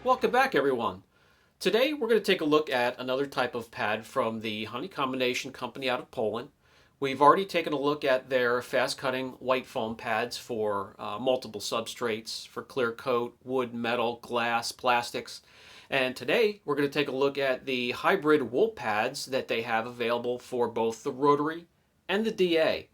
Welcome back, everyone. Today we're going to take a look at another type of pad from the HoneyCOMBINATION company out of Poland. We've already taken a look at their fast-cutting white foam pads for multiple substrates, for clear coat, wood, metal, glass, plastics. And today we're going to take a look at the hybrid wool pads that they have available for both the Rotary and the DA.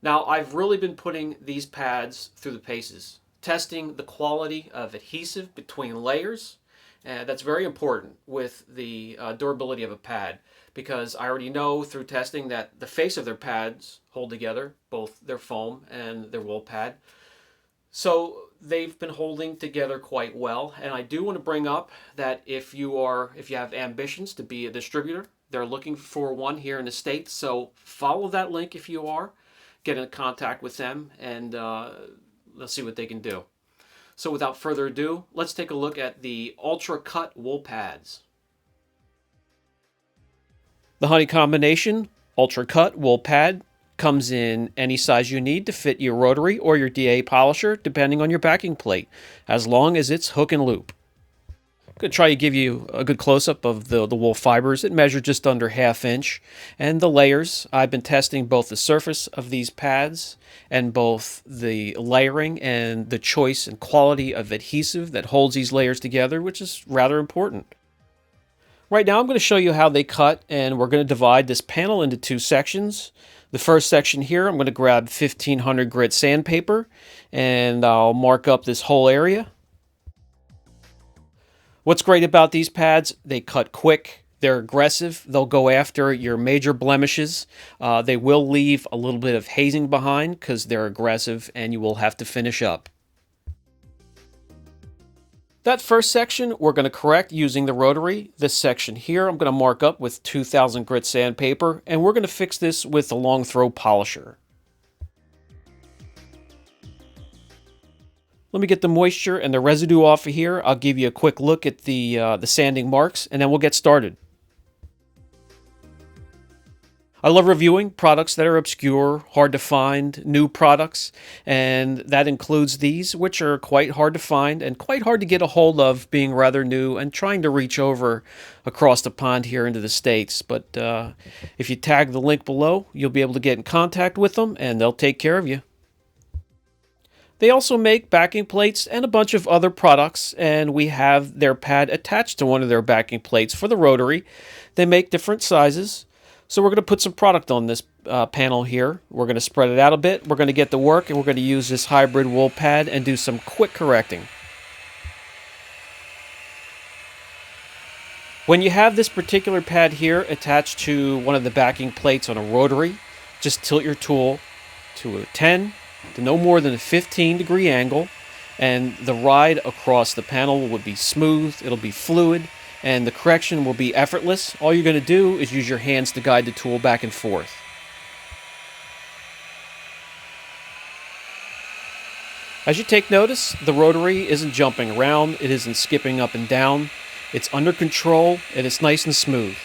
Now, I've really been putting these pads through the paces, testing the quality of adhesive between layers. That's very important with the durability of a pad because I already know through testing that the face of their pads hold together, both their foam and their wool pad. So they've been holding together quite well. And I do want to bring up that if you have ambitions to be a distributor, they're looking for one here in the States. So follow that link if you are. Get in contact with them and let's see what they can do. So without further ado, let's take a look at the Ultra Cut wool pads. The HoneyCOMBINATION Ultra Cut wool pad comes in any size you need to fit your rotary or your DA polisher, depending on your backing plate, as long as it's hook and loop. I'm going to try to give you a good close-up of the wool fibers. It measures just under 1/2 inch. And the layers, I've been testing both the surface of these pads and both the layering and the choice and quality of adhesive that holds these layers together, which is rather important. Right now I'm going to show you how they cut, and we're going to divide this panel into 2 sections. The first section here, I'm going to grab 1500 grit sandpaper, and I'll mark up this whole area. What's great about these pads, they cut quick, they're aggressive, they'll go after your major blemishes. They will leave a little bit of hazing behind because they're aggressive and you will have to finish up. That first section we're going to correct using the rotary. This section here I'm going to mark up with 2000 grit sandpaper, and we're going to fix this with a long throw polisher. Let me get the moisture and the residue off of here. I'll give you a quick look at the sanding marks, and then we'll get started. I love reviewing products that are obscure, hard to find, new products, and that includes these, which are quite hard to find and quite hard to get a hold of, being rather new and trying to reach over across the pond here into the States. But if you tag the link below, you'll be able to get in contact with them, and they'll take care of you. They also make backing plates and a bunch of other products, and we have their pad attached to one of their backing plates for the rotary. They make different sizes, so we're going to put some product on this panel here. We're going to spread it out a bit. We're going to get to work, and we're going to use this hybrid wool pad and do some quick correcting. When you have this particular pad here attached to one of the backing plates on a rotary, just tilt your tool to a 10 to no more than a 15-degree angle, and the ride across the panel would be smooth, it'll be fluid, and the correction will be effortless. All you're going to do is use your hands to guide the tool back and forth. As you take notice, the rotary isn't jumping around, it isn't skipping up and down, it's under control, and it's nice and smooth.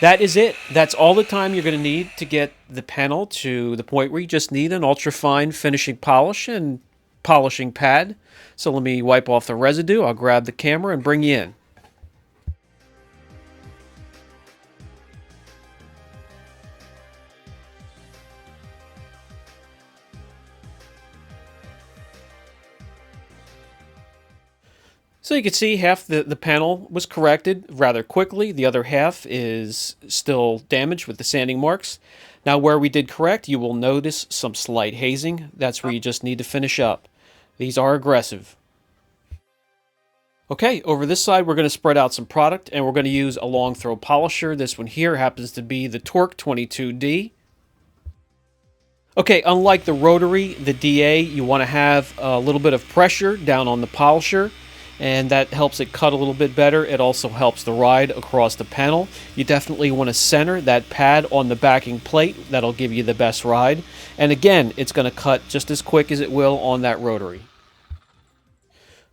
That is it. That's all the time you're going to need to get the panel to the point where you just need an ultra-fine finishing polish and polishing pad. So let me wipe off the residue. I'll grab the camera and bring you in. So you can see half the panel was corrected rather quickly. The other half is still damaged with the sanding marks. Now where we did correct, you will notice some slight hazing. That's where you just need to finish up. These are aggressive. Okay, over this side we're going to spread out some product, and we're going to use a long throw polisher. This one here happens to be the Torque 22D. Okay, unlike the rotary, the DA, you want to have a little bit of pressure down on the polisher, and that helps it cut a little bit better. It also helps the ride across the panel. You definitely want to center that pad on the backing plate. That'll give you the best ride. And again, it's going to cut just as quick as it will on that rotary.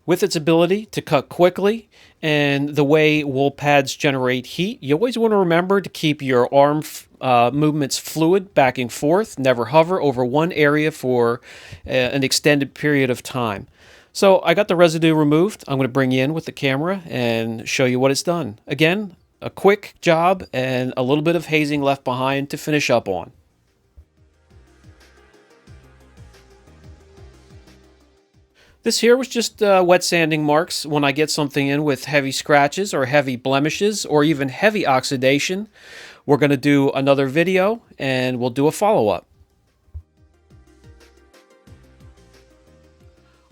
With its ability to cut quickly and the way wool pads generate heat, you always want to remember to keep your arm movements fluid back and forth. Never hover over one area for an extended period of time. So I got the residue removed. I'm going to bring you in with the camera and show you what it's done. Again, a quick job and a little bit of hazing left behind to finish up on. This here was just wet sanding marks. When I get something in with heavy scratches or heavy blemishes or even heavy oxidation, we're going to do another video and we'll do a follow-up.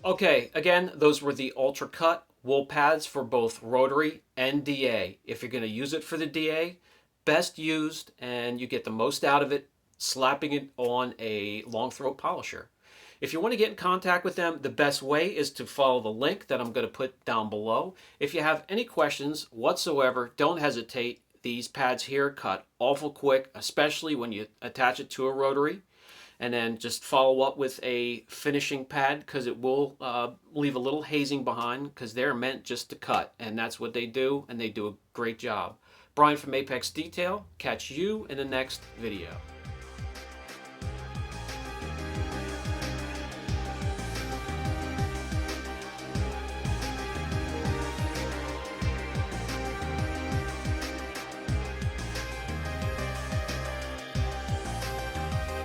Okay, again, those were the Ultra Cut wool pads for both Rotary and DA. If you're going to use it for the DA, best used and you get the most out of it slapping it on a long throat polisher. If you want to get in contact with them, the best way is to follow the link that I'm going to put down below. If you have any questions whatsoever, don't hesitate. These pads here cut awful quick, especially when you attach it to a Rotary. And then just follow up with a finishing pad because it will leave a little hazing behind because they're meant just to cut. And that's what they do, and they do a great job. Brian from Apex Detail. Catch you in the next video.